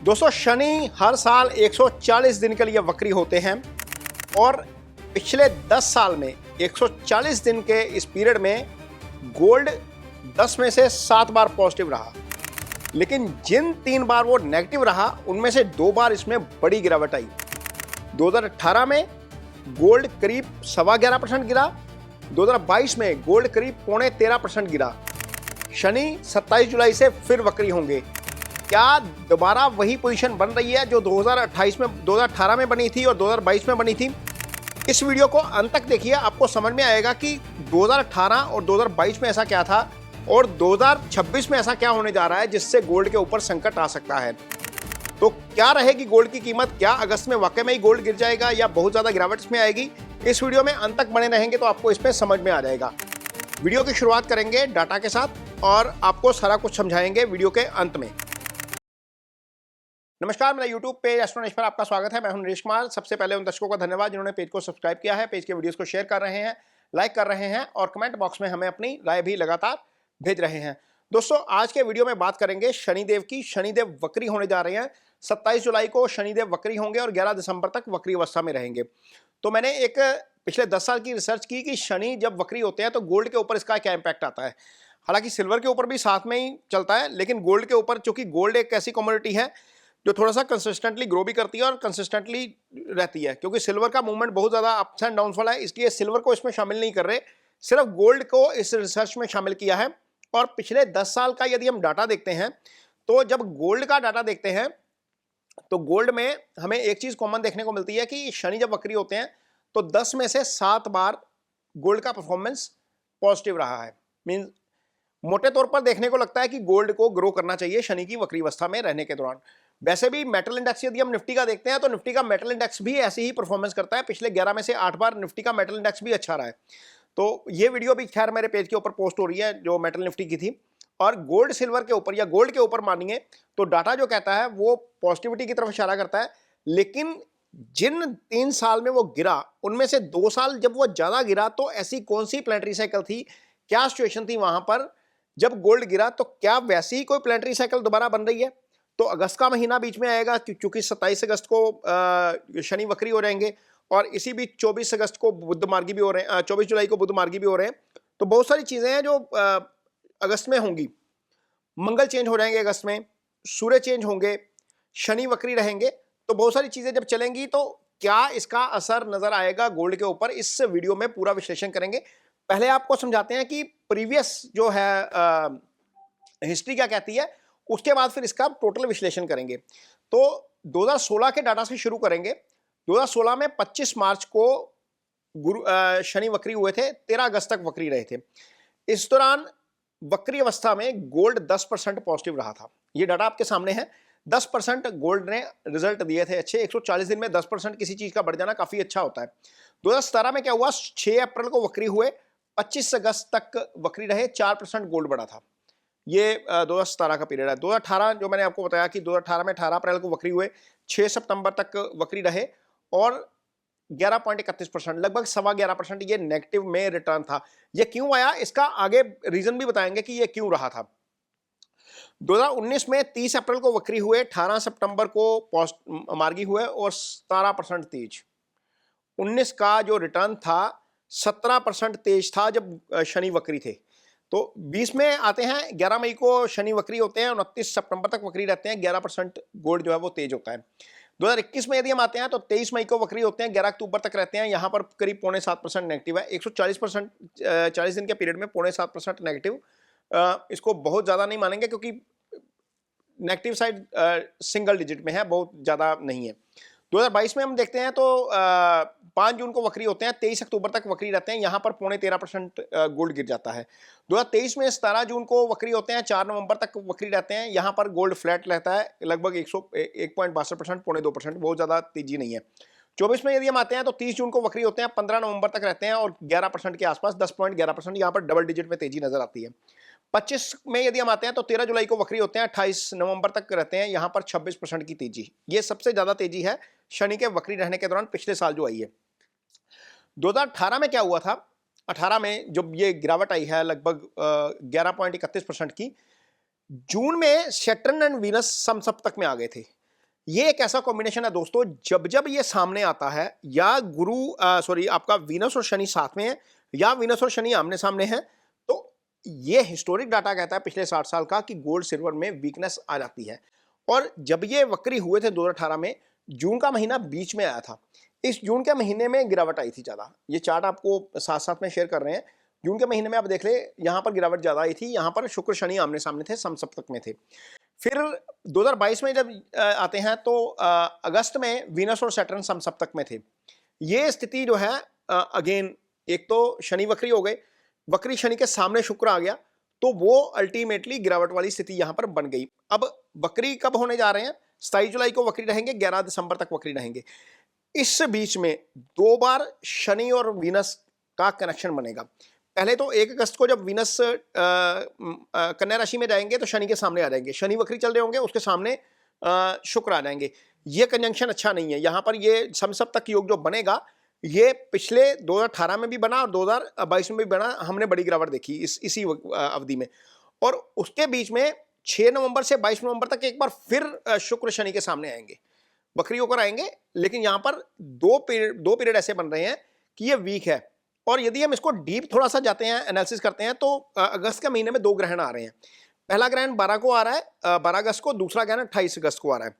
दोस्तों शनि हर साल 140 दिन के लिए वक्री होते हैं और पिछले 10 साल में 140 दिन के इस पीरियड में गोल्ड 10 में से 7 बार पॉजिटिव रहा, लेकिन जिन 3 बार वो नेगेटिव रहा उनमें से 2 बार इसमें बड़ी गिरावट आई। 2018 में गोल्ड करीब 11.25% गिरा, 2022 में गोल्ड करीब 13.25% गिरा। शनि 27 जुलाई से फिर वक्री होंगे। क्या दोबारा वही पोजीशन बन रही है जो 2018 में बनी थी और 2022 में बनी थी? इस वीडियो को अंत तक देखिए, आपको समझ में आएगा कि 2018 और 2022 में ऐसा क्या था और 2026 में ऐसा क्या होने जा रहा है जिससे गोल्ड के ऊपर संकट आ सकता है। तो क्या रहेगी गोल्ड की कीमत? क्या अगस्त में वाकई में ही गोल्ड गिर जाएगा या बहुत ज़्यादा गिरावट इसमें आएगी? इस वीडियो में अंत तक बने रहेंगे तो आपको इसमें समझ में आ जाएगा। वीडियो की शुरुआत करेंगे डाटा के साथ और आपको सारा कुछ समझाएंगे वीडियो के अंत में। नमस्कार, मेरा YouTube पेज एस्ट्रोनॉलेज पर आपका स्वागत है। मैं हूं नरेश कुमार। सबसे पहले उन दर्शकों का धन्यवाद जिन्होंने पेज को सब्सक्राइब किया है, पेज के वीडियोस को शेयर कर रहे हैं, लाइक कर रहे हैं और कमेंट बॉक्स में हमें अपनी राय भी लगातार भेज रहे हैं। दोस्तों आज के वीडियो में बात करेंगे शनिदेव की। शनिदेव वक्री होने जा रहे हैं। 27 जुलाई को शनिदेव वक्री होंगे और 11 दिसंबर तक वक्री अवस्था में रहेंगे। तो मैंने एक पिछले 10 साल की रिसर्च की कि शनि जब वक्री होते हैं तो गोल्ड के ऊपर इसका क्या इम्पैक्ट आता है। हालांकि सिल्वर के ऊपर भी साथ में ही चलता है, लेकिन गोल्ड के ऊपर, चूंकि गोल्ड एक ऐसी कमोडिटी है जो थोड़ा सा कंसिस्टेंटली ग्रो भी करती है और कंसिस्टेंटली रहती है, क्योंकि सिल्वर का मूवमेंट बहुत ज़्यादा अप्स एंड डाउन्स वाला है, इसलिए सिल्वर को इसमें शामिल नहीं कर रहे, सिर्फ गोल्ड को इस रिसर्च में शामिल किया है। और पिछले 10 साल का यदि हम डाटा देखते हैं तो जब गोल्ड का डाटा देखते हैं तो गोल्ड में हमें एक चीज़ कॉमन देखने को मिलती है कि शनि जब वक्री होते हैं तो 10 में से 7 बार गोल्ड का परफॉर्मेंस पॉजिटिव रहा है। मीन्स मोटे तौर पर देखने को लगता है कि गोल्ड को ग्रो करना चाहिए शनि की वक्री अवस्था में रहने के दौरान। वैसे भी मेटल इंडेक्स यदि हम निफ्टी का देखते हैं तो निफ्टी का मेटल इंडेक्स भी ऐसे ही परफॉर्मेंस करता है। पिछले 11 में से 8 बार निफ्टी का मेटल इंडेक्स भी अच्छा रहा है। तो ये वीडियो भी खैर मेरे पेज के ऊपर पोस्ट हो रही है जो मेटल निफ्टी की थी। और गोल्ड सिल्वर के ऊपर या गोल्ड के ऊपर मानिए तो डाटा जो कहता है वो पॉजिटिविटी की तरफ इशारा करता है, लेकिन जिन 3 साल में वो गिरा उनमें से 2 साल जब वो ज्यादा गिरा तो ऐसी कौन सी प्लैनेटरी साइकिल थी, क्या सिचुएशन थी वहां पर जब गोल्ड गिरा? तो क्या वैसी ही कोई प्लैनेटरी साइकिल दोबारा बन रही है? तो अगस्त का महीना बीच में आएगा, क्योंकि 27 अगस्त को शनि वक्री हो जाएंगे और इसी बीच 24 अगस्त को बुध मार्गी भी हो रहे हैं, 24 जुलाई को बुध मार्गी भी हो रहे हैं। तो बहुत सारी चीजें हैं जो अगस्त में होंगी। मंगल चेंज हो जाएंगे अगस्त में, सूर्य चेंज होंगे, शनि वक्री रहेंगे। तो बहुत सारी चीजें जब चलेंगी तो क्या इसका असर नजर आएगा गोल्ड के ऊपर, इस वीडियो में पूरा विश्लेषण करेंगे। पहले आपको समझाते हैं कि प्रीवियस जो है हिस्ट्री क्या कहती है, उसके बाद फिर इसका टोटल विश्लेषण करेंगे। तो 2016 के डाटा से शुरू करेंगे। 2016 में 25 मार्च को शनि वक्री हुए थे, 13 अगस्त तक वक्री रहे थे। इस दौरान वक्री अवस्था में गोल्ड 10% पॉजिटिव रहा था। ये डाटा आपके सामने है। 10% गोल्ड ने रिजल्ट दिए थे अच्छे। 140 दिन में 10% किसी चीज का बढ़ जाना काफी अच्छा होता है। 2017 में क्या हुआ? 6 अप्रैल को वक्री हुए, 25 अगस्त तक वक्री रहे, 4% गोल्ड बढ़ा था। ये 2017 का पीरियड है। 2018 जो मैंने आपको बताया कि 2018 में 18 अप्रैल को वक्री हुए, 6 सितंबर तक वक्री रहे और 11.31%, लगभग 11.25% ये नेगेटिव में रिटर्न था। ये क्यों आया, इसका आगे रीजन भी बताएंगे कि ये क्यों रहा था। 2019 में 30 अप्रैल को वक्री हुए, 18 सितंबर को मार्गी हुए और 17% तेज। 19 का जो रिटर्न था 17% तेज था जब शनि वक्री थे। तो 20 में आते हैं, 11 मई को शनि वक्री होते हैं, 29 सितंबर तक वक्री रहते हैं, 11% गोल्ड जो है वो तेज होता है। 2021 में यदि हम आते हैं तो 23 मई को वक्री होते हैं, 11 अक्टूबर तक रहते हैं, यहाँ पर करीब 0.7% नेगेटिव है। 140% 40 दिन के पीरियड में 0.7% नेगेटिव, इसको बहुत ज़्यादा नहीं मानेंगे क्योंकि नेगेटिव साइड सिंगल डिजिट में है, बहुत ज़्यादा नहीं है। 2022 में हम देखते हैं तो 5 जून को वक्री होते हैं, 23 अक्टूबर तक वक्री रहते हैं, यहाँ पर 0.13% गोल्ड गिर जाता है। 2023 में 17 जून को वक्री होते हैं, 4 नवंबर तक वक्री रहते हैं, यहाँ पर गोल्ड फ्लैट रहता है, लगभग 1.62%, 0.2%, बहुत ज़्यादा तेजी नहीं है। 24 में यदि हम आते हैं तो 30 जून को वक्री होते हैं, 15 नवंबर तक रहते हैं और 11% के आसपास, 10.11%, यहाँ पर डबल डिजिट में तेजी नजर आती है। 25 में यदि हम आते हैं तो 13 जुलाई को वक्री होते हैं, 28 नवंबर तक रहते हैं, यहाँ पर 26% की तेजी। ये सबसे ज्यादा तेजी है शनि के वक्री रहने के दौरान पिछले साल जो आई है। 2018 में क्या हुआ था? 18 में जब ये गिरावट आई है लगभग 11.31% की, जून में सैटर्न एंड वीनस समसप्तक में आ गए थे। ये एक ऐसा कॉम्बिनेशन है दोस्तों, जब जब ये सामने आता है, या गुरु सॉरी आपका वीनस और शनि साथ में है, या वीनस और शनि आमने सामने हैं, तो ये हिस्टोरिक डाटा कहता है पिछले 60 साल का कि गोल्ड सिल्वर में वीकनेस आ जाती है। और जब ये वक्री हुए थे 2018 में, जून का महीना बीच में आया था, इस जून के महीने में गिरावट आई थी ज़्यादा। ये चार्ट आपको साथ साथ में शेयर कर रहे हैं। जून के महीने में आप देख ले, यहाँ पर गिरावट ज़्यादा आई थी, यहाँ पर शुक्र शनि आमने सामने थे, समसप्तक में थे। फिर 2022 में जब आते हैं तो अगस्त में वीनस और सैटर्न समसप्तक में थे। ये स्थिति जो है अगेन, एक तो शनि वक्री हो गए, वक्री शनि के सामने शुक्र आ गया, तो वो अल्टीमेटली गिरावट वाली स्थिति यहां पर बन गई। अब वक्री कब होने जा रहे हैं? 27 जुलाई को वक्री रहेंगे, 11 दिसंबर तक वक्री रहेंगे। इस बीच में 2 बार शनि और वीनस का कनेक्शन बनेगा। पहले तो 1 अगस्त को जब वीनस कन्या राशि में जाएंगे तो शनि के सामने आ जाएंगे, शनि वक्री चल रहे होंगे, उसके सामने शुक्र आ जाएंगे। ये कंजंक्शन अच्छा नहीं है। यहाँ पर ये समसप्तक योग जो बनेगा, ये पिछले 2018 में भी बना और 2022 में भी बना, हमने बड़ी गिरावट देखी इसी अवधि में। और उसके बीच में 6 नवंबर से 22 नवंबर तक एक बार फिर शुक्र शनि के सामने आएंगे, वक्री होकर आएंगे। लेकिन यहाँ पर दो पीरियड ऐसे बन रहे हैं कि ये वीक है। और यदि हम इसको डीप थोड़ा सा जाते हैं, एनालिसिस करते हैं, तो अगस्त के महीने में 2 ग्रहण आ रहे हैं। पहला ग्रहण 12 को आ रहा है, 12 अगस्त को। दूसरा ग्रहण 28 अगस्त को आ रहा है।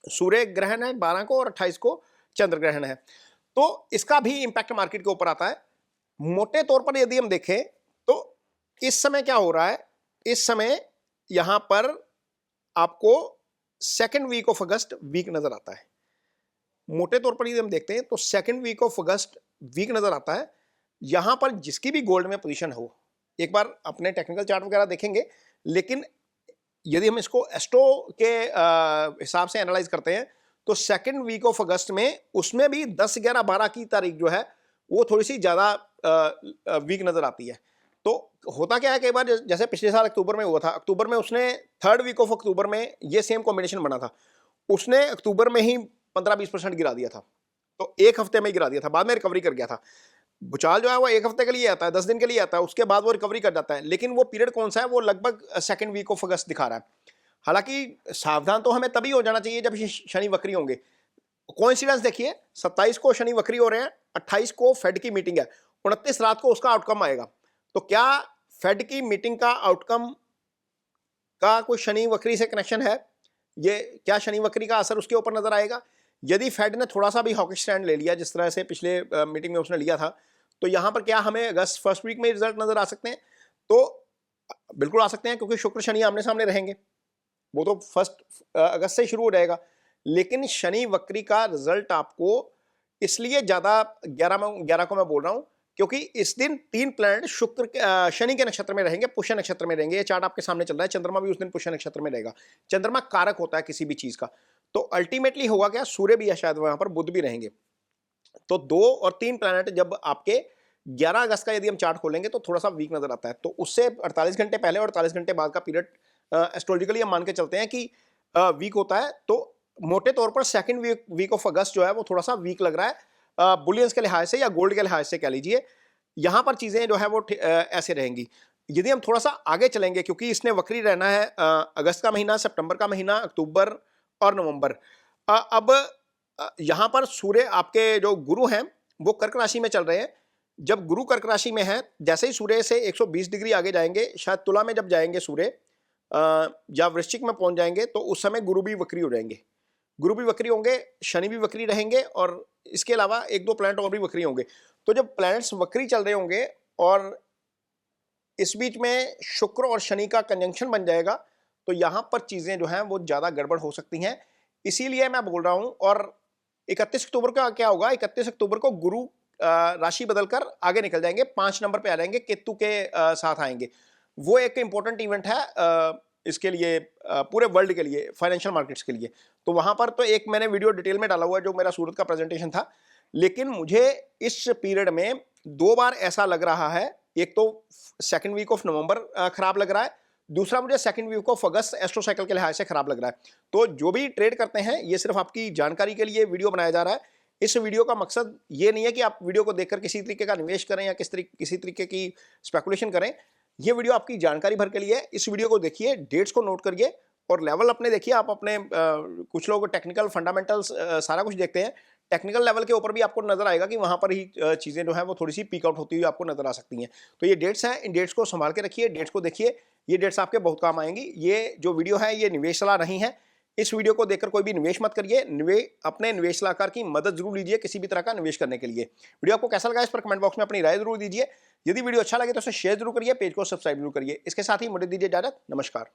सूर्य ग्रहण है 12 को और 28 को चंद्र ग्रहण है। तो इसका भी इंपैक्ट मार्केट के ऊपर आता है। मोटे तौर पर यदि हम देखें तो इस समय क्या हो रहा है, इस समय यहां पर आपको second week of August week नजर आता है। मोटे तौर पर यदि हम देखते हैं तो second week of August week नजर आता है। यहां पर जिसकी भी गोल्ड में पोजीशन हो, एक बार अपने टेक्निकल चार्ट वगैरह देखेंगे, लेकिन यदि हम इसको एस्ट्रो के हिसाब से एनालाइज करते हैं तो सेकेंड वीक ऑफ अगस्त में उसमें भी 10, 11, 12 की तारीख जो है वो थोड़ी सी ज़्यादा वीक नज़र आती है। तो होता क्या है, कई बार जैसे पिछले साल अक्टूबर में हुआ था, अक्टूबर में उसने 3rd वीक ऑफ अक्टूबर में ये सेम कॉम्बिनेशन बना था, उसने अक्टूबर में ही 15-20% गिरा दिया था। तो एक हफ्ते में गिरा दिया था, बाद में रिकवरी कर गया था। भूचाल जो है वो 1 हफ्ते के लिए आता है, 10 दिन के लिए आता है, उसके बाद वो रिकवरी कर जाता है। लेकिन वो पीरियड कौन सा है? वो लगभग सेकेंड वीक ऑफ अगस्त दिखा रहा है। हालांकि सावधान तो हमें तभी हो जाना चाहिए जब शनि वक्री होंगे। कोइंसिडेंस देखिए, 27 को शनि वक्री हो रहे हैं, 28 को फेड की मीटिंग है, 29 रात को उसका आउटकम आएगा। तो क्या फेड की मीटिंग का आउटकम का कोई शनि वक्री से कनेक्शन है? ये क्या शनि वक्री का असर उसके ऊपर नजर आएगा? यदि फेड ने थोड़ा सा भी हॉकिश स्टैंड ले लिया, जिस तरह से पिछले मीटिंग में उसने लिया था, तो यहां पर क्या हमें अगस्त फर्स्ट वीक में रिजल्ट नजर आ सकते हैं? तो बिल्कुल आ सकते हैं, क्योंकि शुक्र शनि आमने सामने रहेंगे, वो तो 1 अगस्त से शुरू हो जाएगा। लेकिन शनि वक्री का रिजल्ट आपको इसलिए ज्यादा 11 को मैं बोल रहा हूं, क्योंकि इस दिन 3 प्लैनेट शुक्र शनि के नक्षत्र में रहेंगे, पुष्य नक्षत्र में रहेंगे। ये चार्ट आपके सामने चल रहा है, चंद्रमा भी उस दिन पुष्य नक्षत्र में रहेगा। चंद्रमा कारक होता है किसी भी चीज का। तो अल्टीमेटली होगा क्या, सूर्य भी है शायद वहां पर, बुध भी रहेंगे। तो 2 और 3 प्लैनेट जब आपके 11 अगस्त का यदि हम चार्ट खोलेंगे तो थोड़ा सा वीक नजर आता है। तो उससे 48 घंटे पहले और 48 घंटे बाद का पीरियड एस्ट्रोलॉजिकली हम मान के चलते हैं कि वीक होता है। तो मोटे तौर पर सेकंड वीक ऑफ अगस्त जो है वो थोड़ा सा वीक लग रहा है, बुलियंस के लिहाज से या गोल्ड के लिहाज से कह लीजिए। यहां पर चीजें जो है वो ऐसे रहेंगी। यदि हम थोड़ा सा आगे चलेंगे, क्योंकि इसने वक्री रहना है अगस्त का महीना, सितंबर का महीना, अक्टूबर और नवंबर। अब यहां पर सूर्य आपके जो गुरु हैं वो कर्क राशि में चल रहे हैं। जब गुरु कर्क राशि में है, जैसे ही सूर्य से 120 डिग्री आगे जाएंगे, शायद तुला में जब जाएंगे सूर्य या वृश्चिक में पहुंच जाएंगे, तो उस समय गुरु भी वक्री हो जाएंगे। गुरु भी वक्री होंगे, शनि भी वक्री रहेंगे, और इसके अलावा 1-2 प्लैनेट और भी वक्री होंगे। तो जब प्लैनेट्स वक्री चल रहे होंगे और इस बीच में शुक्र और शनि का कंजंक्शन बन जाएगा, तो यहां पर चीजें जो हैं वो ज्यादा गड़बड़ हो सकती हैं। इसीलिए मैं बोल रहा हूं। और 31 अक्टूबर का क्या होगा, 31 अक्टूबर को गुरु राशि बदलकर आगे निकल जाएंगे, 5 नंबर पे आ जाएंगे, केतु के साथ आएंगे। वो एक इंपॉर्टेंट इवेंट है इसके लिए, पूरे वर्ल्ड के लिए, फाइनेंशियल मार्केट्स के लिए। तो वहां पर तो एक मैंने वीडियो डिटेल में डाला हुआ है, जो मेरा सूरत का प्रेजेंटेशन था। लेकिन मुझे इस पीरियड में 2 बार ऐसा लग रहा है, एक तो सेकंड वीक ऑफ नवंबर खराब लग रहा है, दूसरा मुझे second week of August astro cycle के लिहाज से खराब लग रहा है। तो जो भी ट्रेड करते हैं, ये सिर्फ आपकी जानकारी के लिए वीडियो बनाया जा रहा है। इस वीडियो का मकसद ये नहीं है कि आप वीडियो को देखकर किसी तरीके का निवेश करें या किसी तरीके की स्पेकुलेशन करें। ये वीडियो आपकी जानकारी भर के लिए है। इस वीडियो को देखिए, डेट्स को नोट करिए, और लेवल अपने देखिए, आप अपने कुछ लोग टेक्निकल फंडामेंटल्स सारा कुछ देखते हैं, टेक्निकल लेवल के ऊपर भी आपको नजर आएगा कि वहां पर ही चीजें जो है वो थोड़ी सी पीक आउट होती हुई आपको नजर आ सकती हैं। तो ये डेट्स हैं, इन डेट्स को संभाल के रखिए, डेट्स को देखिए, ये डेट्स आपके बहुत काम आएंगी। ये जो वीडियो है ये निवेश सलाह नहीं है, इस वीडियो को देखकर कोई भी निवेश मत करिए, अपने निवेश सलाहकार की मदद जरूर लीजिए किसी भी तरह का निवेश करने के लिए। वीडियो आपको कैसा लगा इस पर कमेंट बॉक्स में अपनी राय जरूर दीजिए। यदि वीडियो अच्छा लगे तो उसे शेयर जरूर करिए, पेज को सब्सक्राइब जरूर करिए। इसके साथ ही मुझे दीजिए इजाजत, नमस्कार।